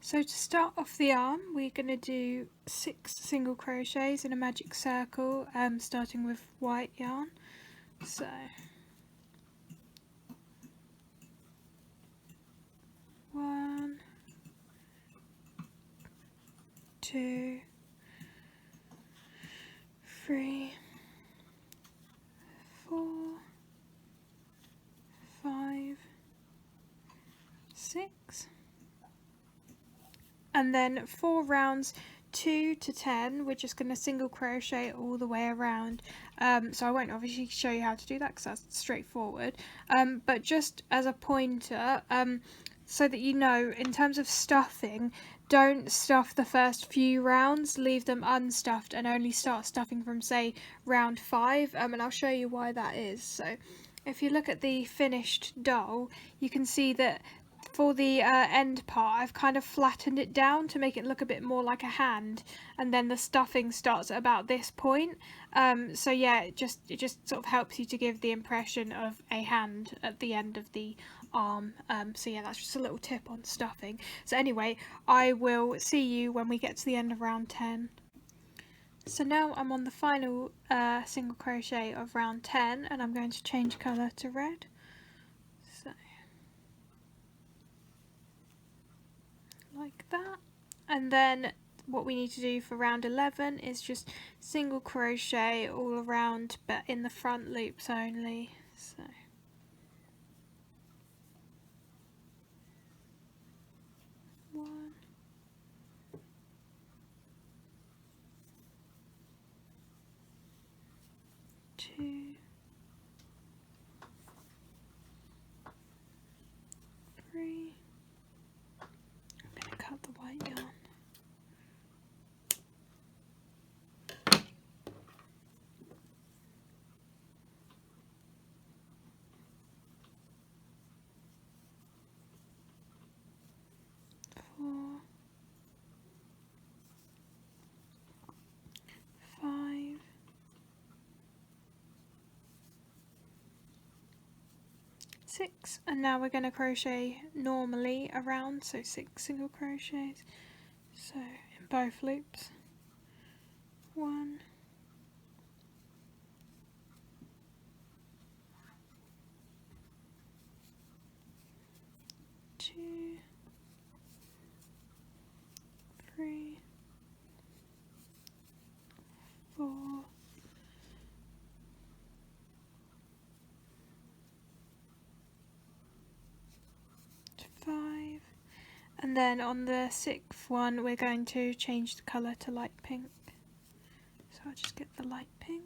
So to start off the arm, we're going to do 6 single crochets in a magic circle, starting with white yarn. So 1, 2, 3, 4, 5, 6. And then for rounds 2 to 10, we're just going to single crochet all the way around. So I won't obviously show you how to do that because that's straightforward. But just as a pointer, so that you know, in terms of stuffing, don't stuff the first few rounds, leave them unstuffed and only start stuffing from, say, round 5. And I'll show you why that is. So if you look at the finished doll, you can see that for the end part I've kind of flattened it down to make it look a bit more like a hand, and then the stuffing starts at about this point. So yeah, it just sort of helps you to give the impression of a hand at the end of the arm. So yeah, that's just a little tip on stuffing. So anyway, I will see you when we get to the end of round 10. So now I'm on the final single crochet of round 10, and I'm going to change colour to red. So like that, and then what we need to do for round 11 is just single crochet all around, but in the front loops only. So 1, 2, 3. I'm going to cut the white yarn. 4, 5, 6, and now we're going to crochet normally around, so 6 single crochets, so in both loops. 1, 2, 3, 4, 5, and then on the 6th one we're going to change the colour to light pink. So I'll just get the light pink.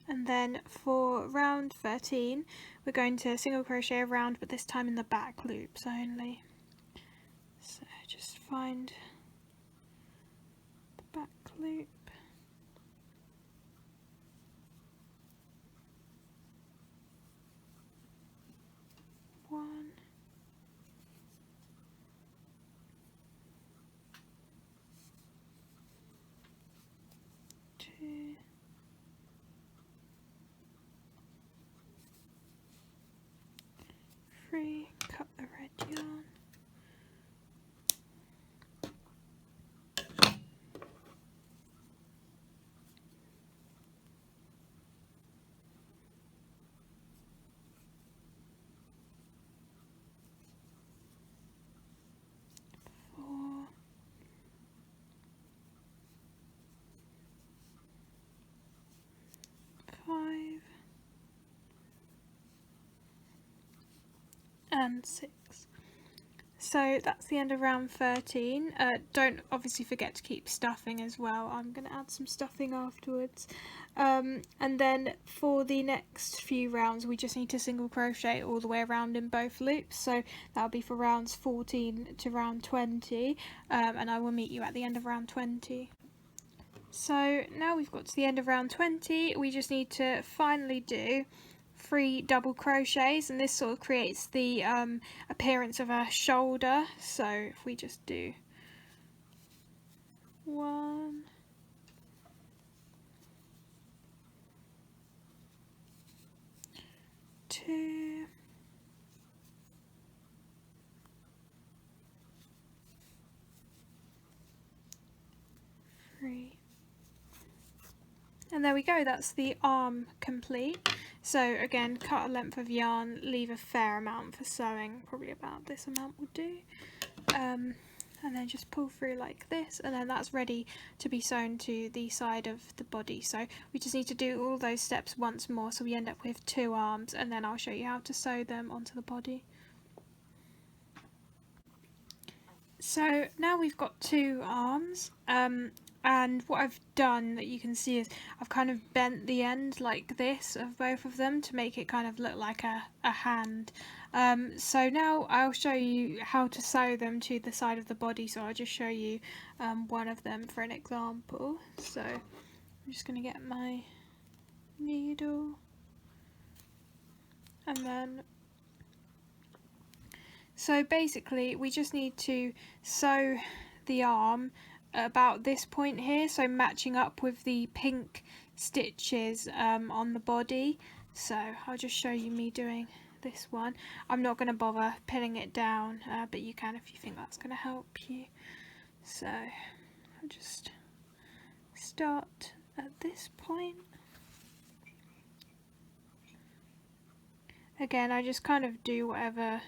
And then for round 13 we're going to single crochet around, but this time in the back loops only. So just find the back loop, one, 2, 3, cut the red yarn, 4, 5, and 6. So that's the end of round 13. Don't obviously forget to keep stuffing as well. I'm going to add some stuffing afterwards. And then for the next few rounds we just need to single crochet all the way around in both loops. So that'll be for rounds 14 to round 20, and I will meet you at the end of round 20. So now we've got to the end of round 20, we just need to finally do 3 double crochets, and this sort of creates the appearance of a shoulder. So if we just do 1, 2, 3. And there we go, that's the arm complete. So again, cut a length of yarn, leave a fair amount for sewing, probably about this amount will do. And then just pull through like this, and then that's ready to be sewn to the side of the body. So we just need to do all those steps once more, so we end up with 2 arms, and then I'll show you how to sew them onto the body. So now we've got 2 arms, and what I've done that you can see is I've kind of bent the end like this of both of them to make it kind of look like a hand. So now I'll show you how to sew them to the side of the body, so I'll just show you one of them for an example. So I'm just going to get my needle, and then so basically we just need to sew the arm about this point here, so matching up with the pink stitches on the body. So I'll just show you me doing this one. I'm not going to bother pinning it down, but you can if you think that's going to help you. So I'll just start at this point. Again, I just kind of do whatever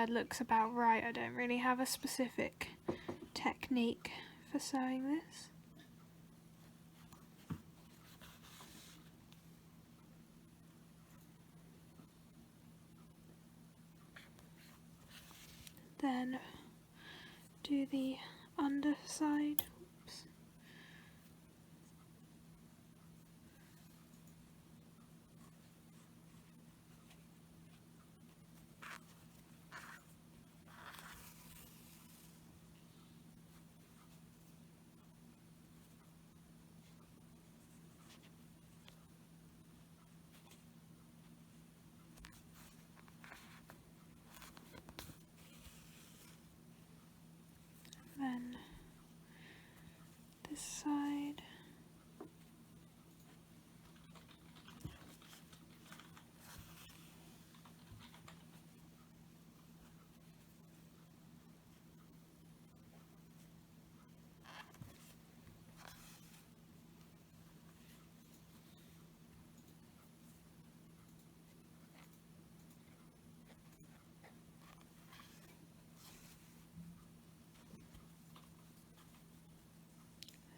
looks about right. I don't really have a specific technique for sewing this. Then do the underside. Oops. Then this side.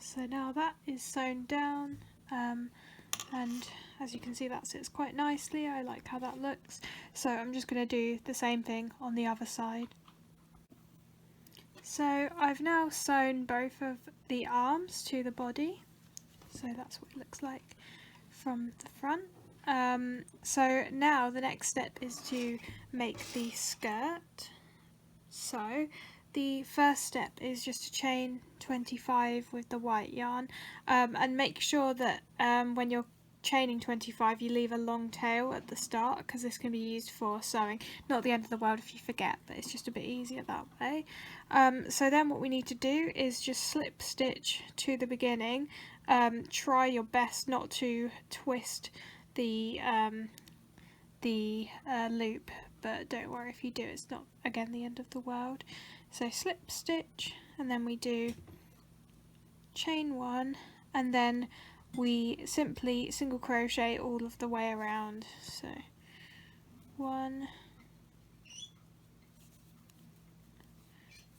So now that is sewn down, and as you can see that sits quite nicely. I like how that looks. So I'm just going to do the same thing on the other side. So I've now sewn both of the arms to the body. So that's what it looks like from the front. So now the next step is to make the skirt. So the first step is just to chain 25 with the white yarn, and make sure that when you're chaining 25 you leave a long tail at the start, because this can be used for sewing. Not the end of the world if you forget, but it's just a bit easier that way. So then what we need to do is just slip stitch to the beginning. Try your best not to twist the loop, but don't worry if you do, it's not again the end of the world. So slip stitch, and then we do chain 1, and then we simply single crochet all of the way around. So 1,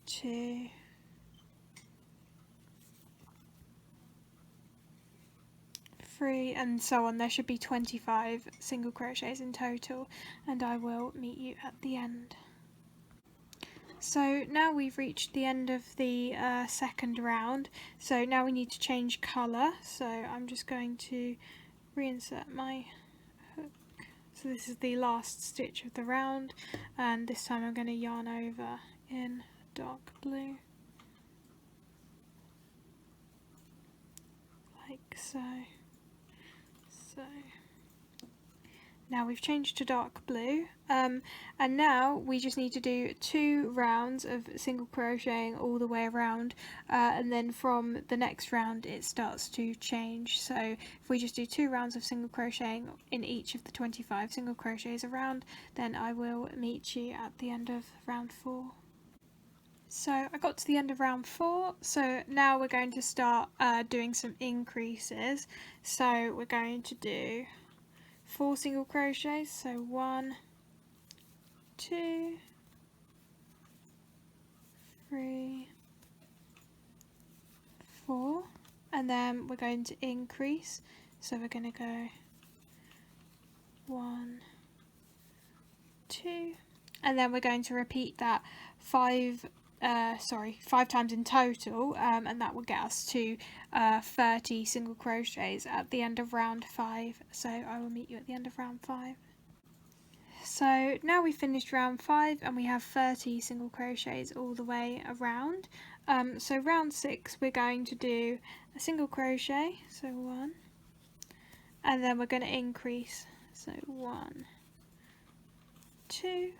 2, 3, and so on. There should be 25 single crochets in total, and I will meet you at the end. So now we've reached the end of the second round, so now we need to change colour. So I'm just going to reinsert my hook. So this is the last stitch of the round, and this time I'm going to yarn over in dark blue, like so. Now we've changed to dark blue, and now we just need to do 2 rounds of single crocheting all the way around, and then from the next round it starts to change. So if we just do 2 rounds of single crocheting in each of the 25 single crochets around, then I will meet you at the end of round 4. So I got to the end of round 4, so now we're going to start doing some increases. So we're going to do 4 single crochets, so 1, 2, 3, 4, and then we're going to increase, so we're going to go 1, 2, and then we're going to repeat that 5 times in total, and that will get us to 30 single crochets at the end of round 5. So I will meet you at the end of round 5. So now we've finished round 5 and we have 30 single crochets all the way around. So round 6 we're going to do a single crochet, so 1, and then we're going to increase, so 1, 2,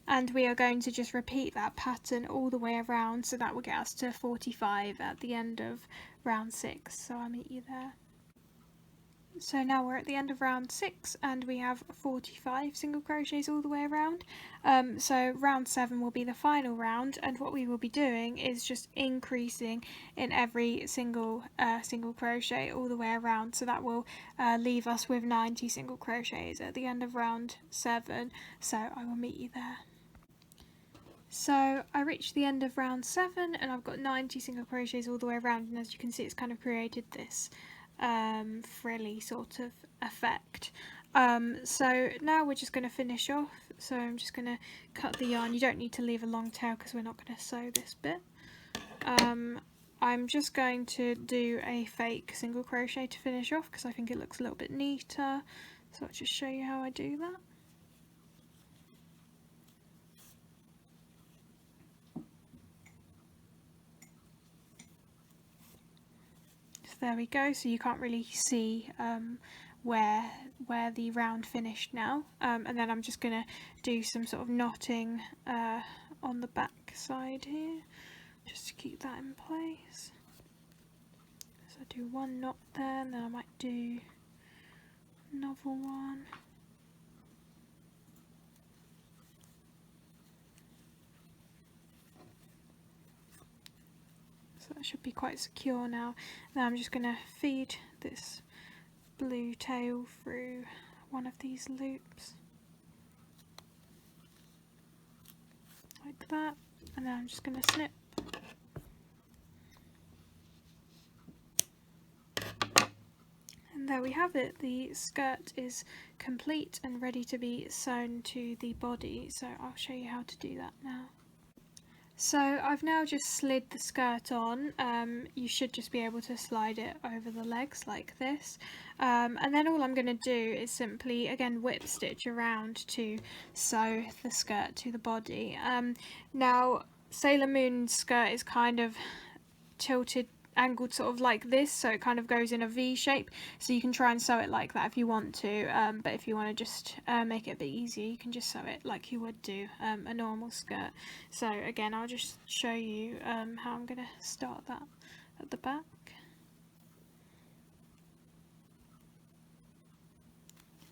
and we are going to just repeat that pattern all the way around, so that will get us to 45 at the end of round 6, so I'll meet you there. So now we're at the end of round 6 and we have 45 single crochets all the way around. So round 7 will be the final round, and what we will be doing is just increasing in every single crochet all the way around, so that will leave us with 90 single crochets at the end of round 7, so I will meet you there. So I reached the end of round 7 and I've got 90 single crochets all the way around, and as you can see it's kind of created this frilly sort of effect. So now we're just going to finish off, so I'm just going to cut the yarn. You don't need to leave a long tail because we're not going to sew this bit. I'm just going to do a fake single crochet to finish off because I think it looks a little bit neater, so I'll just show you how I do that. There we go, so you can't really see where the round finished now, and then I'm just going to do some sort of knotting on the back side here just to keep that in place. So I do one knot there, and then I might do another one. So that should be quite secure now. Now I'm just going to feed this blue tail through one of these loops like that, and then I'm just going to snip. And there we have it, the skirt is complete and ready to be sewn to the body, so I'll show you how to do that now. So I've now just slid the skirt on. You should just be able to slide it over the legs like this, and then all I'm going to do is simply again whip stitch around to sew the skirt to the body. Now Sailor Moon's skirt is kind of tilted, angled sort of like this, so it kind of goes in a V shape, so you can try and sew it like that if you want to, but if you want to just make it a bit easier, you can just sew it like you would do a normal skirt. So again, I'll just show you how I'm going to start that at the back.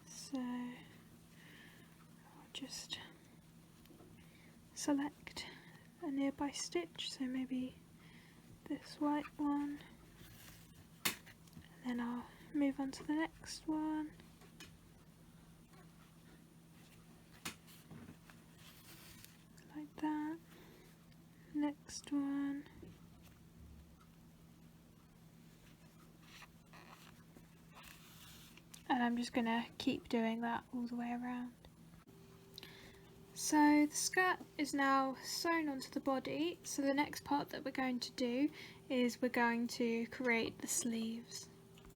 So I'll just select a nearby stitch, so maybe this white one, and then I'll move on to the next one, like that, next one, and I'm just going to keep doing that all the way around. So the skirt is now sewn onto the body, so the next part that we're going to do is we're going to create the sleeves.